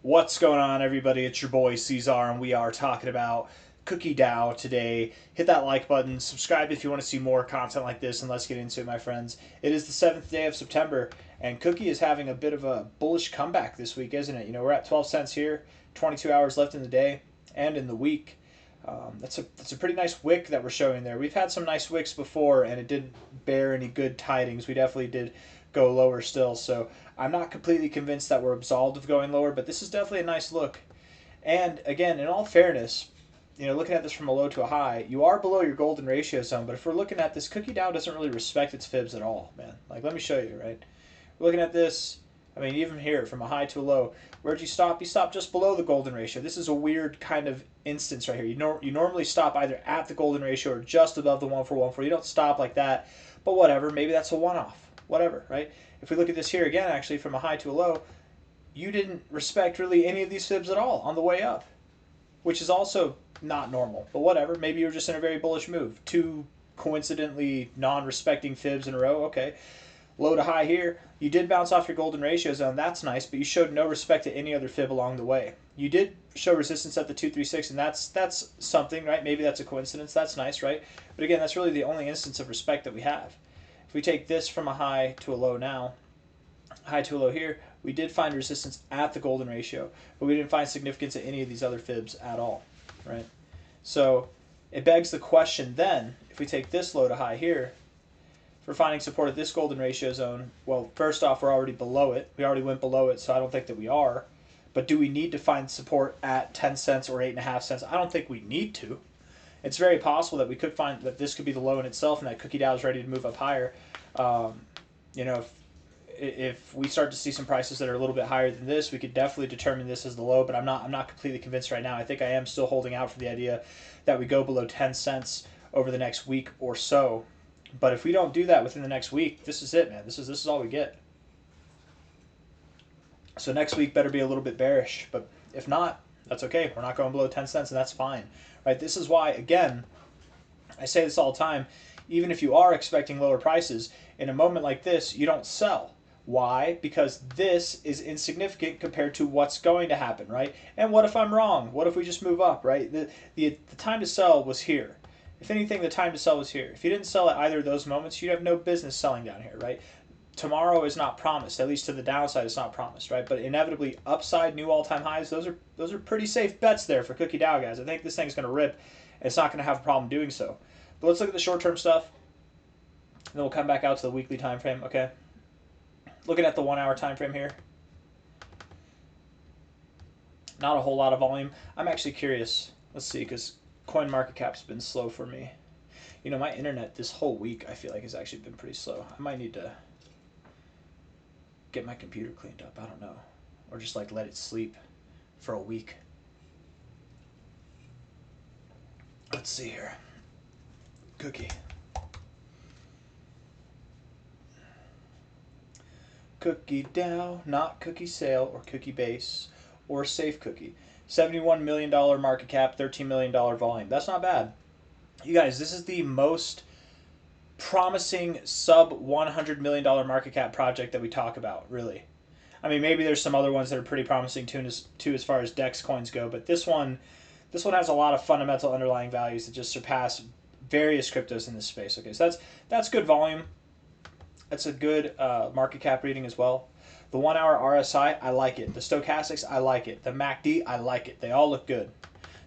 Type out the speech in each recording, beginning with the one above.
What's going on, everybody? It's your boy C-Zar, and we are talking about Cookie DAO today. Hit that like button, subscribe if you want to see more content like this, and let's get into it, my friends. It is the 7th day of September, and Cookie is having a bit of a bullish comeback this week, isn't it? You know, we're at 12 cents here, 22 hours left in the day and in the week. That's a pretty nice wick that we're showing there. We've had some nice wicks before, and it didn't bear any good tidings. We definitely did go lower still, so I'm not completely convinced that we're absolved of going lower, but this is definitely a nice look. And again, in all fairness, you know, looking at this from a low to a high, you are below your golden ratio zone, but if we're looking at this, Cookie DAO doesn't really respect its fibs at all, man. Like, let me show you, right? We're looking at this, I mean, even here, from a high to a low, where'd you stop? You stopped just below the golden ratio. This is a weird kind of instance right here. You normally stop either at the golden ratio or just above the 1-4-1-4. You don't stop like that, but whatever. Maybe that's a one-off. Whatever, right? If we look at this here again, actually, from a high to a low, you didn't respect really any of these fibs at all on the way up, which is also not normal. But whatever. Maybe you're just in a very bullish move. Two coincidentally non-respecting fibs in a row. Okay. Low to high here. You did bounce off your golden ratio zone. That's nice, but you showed no respect to any other fib along the way. You did show resistance at the 236, and that's something, right? Maybe that's a coincidence. That's nice, right? But again, that's really the only instance of respect that we have. If we take this from a high to a low now, high to a low here, we did find resistance at the golden ratio, but we didn't find significance at any of these other fibs at all, right? So it begs the question then, if we take this low to high here, for finding support at this golden ratio zone, well, first off, we're already below it. We already went below it, so I don't think that we are. But do we need to find support at 10 cents or 8.5 cents? I don't think we need to. It's very possible that we could find that this could be the low in itself and that Cookie DAO is ready to move up higher. You know, if we start to see some prices that are a little bit higher than this, we could definitely determine this as the low, but I'm not completely convinced right now. I think I am still holding out for the idea that we go below 10 cents over the next week or so. But if we don't do that within the next week, this is it, man. This is all we get. So next week better be a little bit bearish, but if not, that's okay. We're not going below 10 cents, and that's fine. Right? This is why, again, I say this all the time, even if you are expecting lower prices, in a moment like this, you don't sell. Why? Because this is insignificant compared to what's going to happen, right? And what if I'm wrong? What if we just move up, right? The time to sell was here. If anything, the time to sell was here. If you didn't sell at either of those moments, you'd have no business selling down here, right? Tomorrow is not promised, at least to the downside it's not promised, right? But inevitably, upside, new all-time highs, those are pretty safe bets there for Cookie DAO, guys. I think this thing's going to rip, and it's not going to have a problem doing so. But let's look at the short-term stuff, and then we'll come back out to the weekly time frame, okay? Looking at the 1 hour time frame here. Not a whole lot of volume. I'm actually curious. Let's see, because CoinMarketCap's been slow for me. You know, my internet this whole week, I feel like, has actually been pretty slow. I might need to get my computer cleaned up. I don't know. Or just, like, let it sleep for a week. Let's see here. Cookie. Cookie DAO, not Cookie Sale or Cookie Base or Safe Cookie. $71 million market cap, $13 million volume. That's not bad. You guys, this is the most promising sub $100 million market cap project that we talk about, really. I mean, maybe there's some other ones that are pretty promising too as far as DEX coins go, but this one has a lot of fundamental underlying values that just surpass various cryptos in this space. Okay, so that's good volume. That's a good market cap reading as well. The 1 hour RSI, I like it. The stochastics, I like it. The MACD, I like it. They all look good.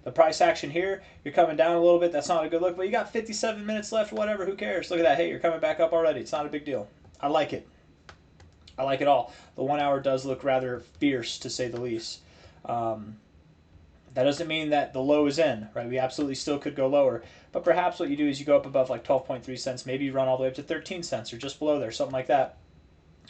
The price action here, you're coming down a little bit. That's not a good look, but you got 57 minutes left, whatever. Who cares? Look at that. Hey, you're coming back up already. It's not a big deal. I like it. I like it all. The 1 hour does look rather fierce, to say the least. That doesn't mean that the low is in, right? We absolutely still could go lower. But perhaps what you do is you go up above like 12.3 cents. Maybe you run all the way up to 13 cents or just below there, something like that,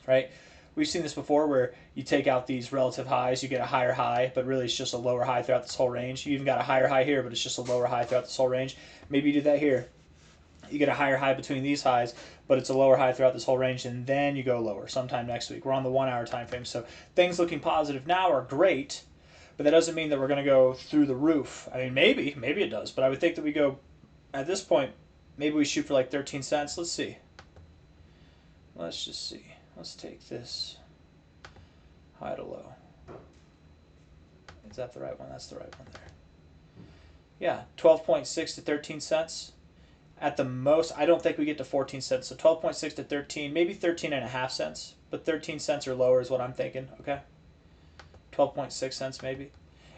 right? We've seen this before where you take out these relative highs, you get a higher high, but really it's just a lower high throughout this whole range. You even got a higher high here, but it's just a lower high throughout this whole range. Maybe you do that here. You get a higher high between these highs, but it's a lower high throughout this whole range, and then you go lower sometime next week. We're on the 1 hour time frame, so things looking positive now are great, but that doesn't mean that we're going to go through the roof. I mean, maybe it does, but I would think that we go, at this point, maybe we shoot for like 13 cents. Let's see. Let's just see. Let's take this high to low. Is that the right one? That's the right one there. Yeah, 12.6 to 13 cents. At the most, I don't think we get to 14 cents. So 12.6 to 13, maybe 13 and a half cents. But 13 cents or lower is what I'm thinking, okay? 12.6 cents maybe.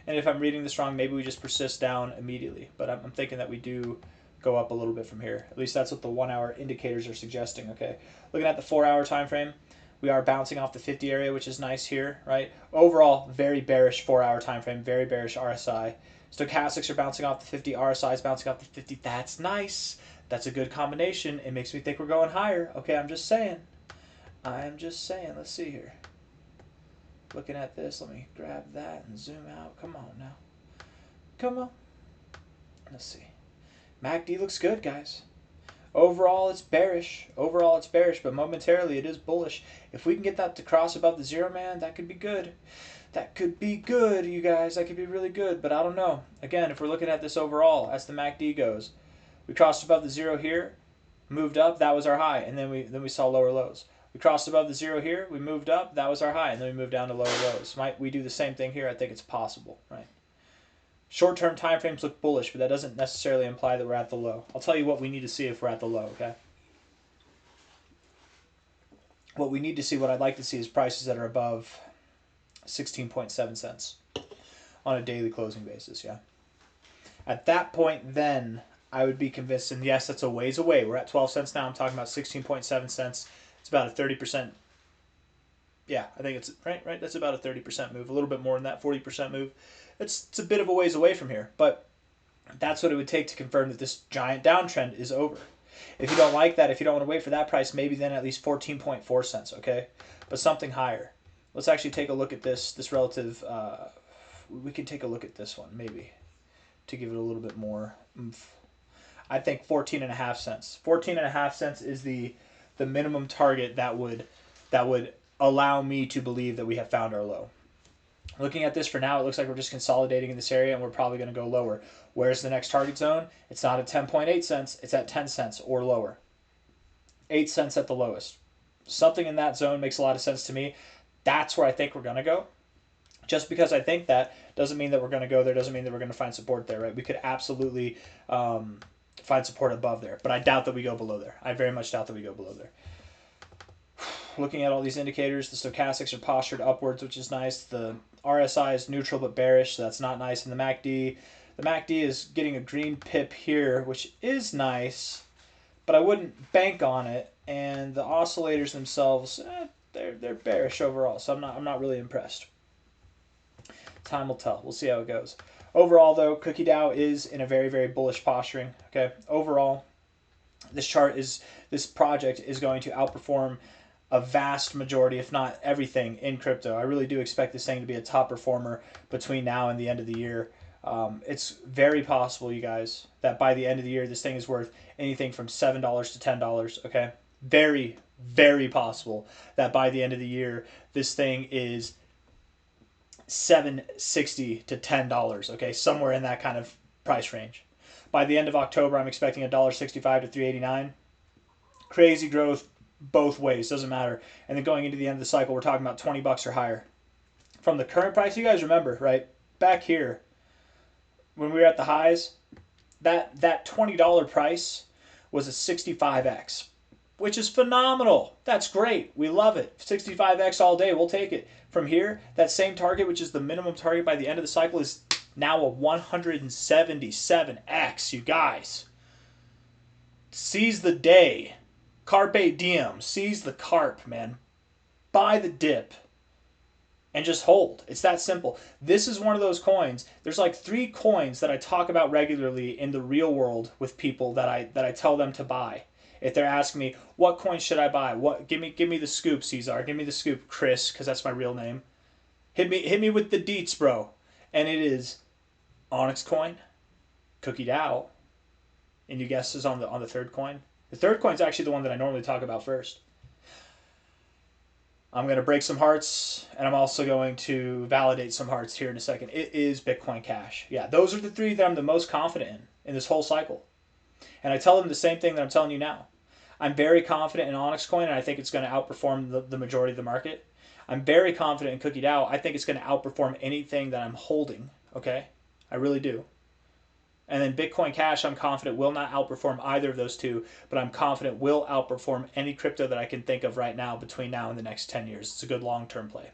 And if I'm reading this wrong, maybe we just persist down immediately. But I'm thinking that we do go up a little bit from here. At least that's what the 1 hour indicators are suggesting, okay? Looking at the 4 hour time frame, we are bouncing off the 50 area, which is nice here, right? Overall, very bearish 4 hour time frame, very bearish RSI. Stochastics are bouncing off the 50, RSI is bouncing off the 50. That's nice. That's a good combination. It makes me think we're going higher. Okay, I'm just saying. I'm just saying. Let's see here. Looking at this, let me grab that and zoom out. Come on now. Come on. Let's see. MACD looks good, guys. Overall, it's bearish. Overall, it's bearish, but momentarily it is bullish. If we can get that to cross above the zero, man, that could be good. That could be good, you guys. That could be really good, but I don't know. Again, if we're looking at this overall, as the MACD goes, we crossed above the zero here, moved up, that was our high, and then we saw lower lows. We crossed above the zero here, we moved up, that was our high, and then we moved down to lower lows. Might we do the same thing here? I think it's possible, right? Short-term time frames look bullish, but that doesn't necessarily imply that we're at the low. I'll tell you what we need to see if we're at the low, okay? What we need to see, what I'd like to see is prices that are above 16.7 cents on a daily closing basis, yeah? At that point, then, I would be convinced, and yes, that's a ways away. We're at 12 cents now. I'm talking about 16.7 cents. It's about a 30%. Yeah, I think it's right. That's about a 30% move. A little bit more than that, 40% move. It's a bit of a ways away from here, but that's what it would take to confirm that this giant downtrend is over. If you don't like that, if you don't want to wait for that price, maybe then at least 14.4 cents, okay? But something higher. Let's actually take a look at this relative. We can take a look at this one maybe to give it a little bit more oomph. I think 14 and a half cents. 14 and a half cents is the minimum target that would allow me to believe that we have found our low. Looking at this for now, it looks like we're just consolidating in this area and we're probably going to go lower. Where's the next target zone? It's not at 10.8 cents. It's at 10 cents or lower. 8 cents at the lowest. Something in that zone makes a lot of sense to me. That's where I think we're going to go. Just because I think that doesn't mean that we're going to go there, doesn't mean that we're going to find support there, right? We could absolutely find support above there, but I doubt that we go below there. I very much doubt that we go below there. Looking at all these indicators, the stochastics are postured upwards, which is nice. The RSI is neutral but bearish, so that's not nice. And the MACD is getting a green pip here, which is nice, but I wouldn't bank on it. And the oscillators themselves, they're bearish overall, so I'm not really impressed. Time will tell. We'll see how it goes. Overall, though, Cookie Dow is in a very, very bullish posturing. Okay. Overall, this project is going to outperform a vast majority, if not everything, in crypto. I really do expect this thing to be a top performer between now and the end of the year. It's very possible, you guys, that by the end of the year, this thing is worth anything from $7 to $10. Okay. Very, very possible that by the end of the year, this thing is $7.60 to $10, okay, somewhere in that kind of price range. By the end of October, I'm expecting $1.65 to $3.89. Crazy growth both ways, doesn't matter. And then going into the end of the cycle, we're talking about $20 or higher. From the current price, you guys remember, right? Back here, when we were at the highs, that $20 price was a 65x, which is phenomenal. That's great. We love it. 65x all day. We'll take it. From here, that same target, which is the minimum target by the end of the cycle, is now a 177x, you guys. Seize the day. Carpe diem. Seize the carp, man. Buy the dip. And just hold. It's that simple. This is one of those coins. There's like 3 coins that I talk about regularly in the real world with people that I tell them to buy. If they're asking me, what coin should I buy? Give me the scoop, C-Zar. Give me the scoop, Chris, because that's my real name. Hit me with the deets, bro. And it is Onyx coin, Cookie Dow, and you guessed is on the third coin. The third coin is actually the one that I normally talk about first. I'm going to break some hearts, and I'm also going to validate some hearts here in a second. It is Bitcoin Cash. Yeah, those are the 3 that I'm the most confident in this whole cycle. And I tell them the same thing that I'm telling you now. I'm very confident in Onyx coin, and I think it's going to outperform the majority of the market. I'm very confident in Cookie DAO. I think it's going to outperform anything that I'm holding. Okay, I really do. And then Bitcoin Cash, I'm confident will not outperform either of those two, but I'm confident will outperform any crypto that I can think of right now between now and the next 10 years. It's a good long-term play.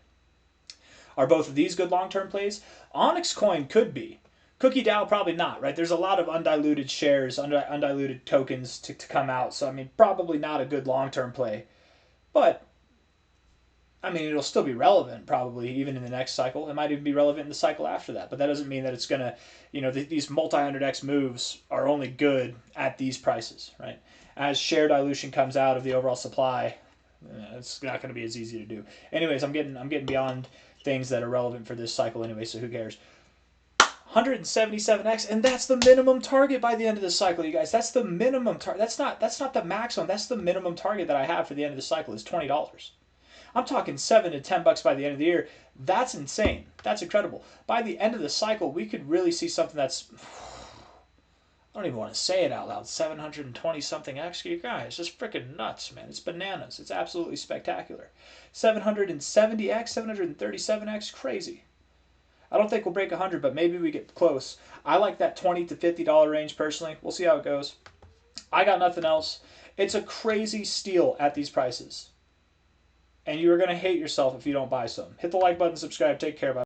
Are both of these good long-term plays? Onyx Coin could be. Cookie DAO probably not, right? There's a lot of undiluted shares, undiluted tokens to come out. So, I mean, probably not a good long-term play. But, I mean, it'll still be relevant probably even in the next cycle. It might even be relevant in the cycle after that. But that doesn't mean that it's going to, these multi-100x moves are only good at these prices, right? As share dilution comes out of the overall supply, it's not going to be as easy to do. Anyways, I'm getting beyond things that are relevant for this cycle anyway, so who cares? 177x, and that's the minimum target by the end of the cycle, you guys. That's the minimum target. That's not the maximum. That's the minimum target that I have for the end of the cycle is $20. I'm talking $7 to $10 by the end of the year. That's insane. That's incredible. By the end of the cycle, we could really see something that's, I don't even want to say it out loud, 720 something x. You guys, it's freaking nuts, man. It's bananas. It's absolutely spectacular. 770x, 737x, crazy. I don't think we'll break 100, but maybe we get close. I like that $20 to $50 range personally. We'll see how it goes. I got nothing else. It's a crazy steal at these prices. And you are going to hate yourself if you don't buy some. Hit the like button, subscribe, take care. Bye.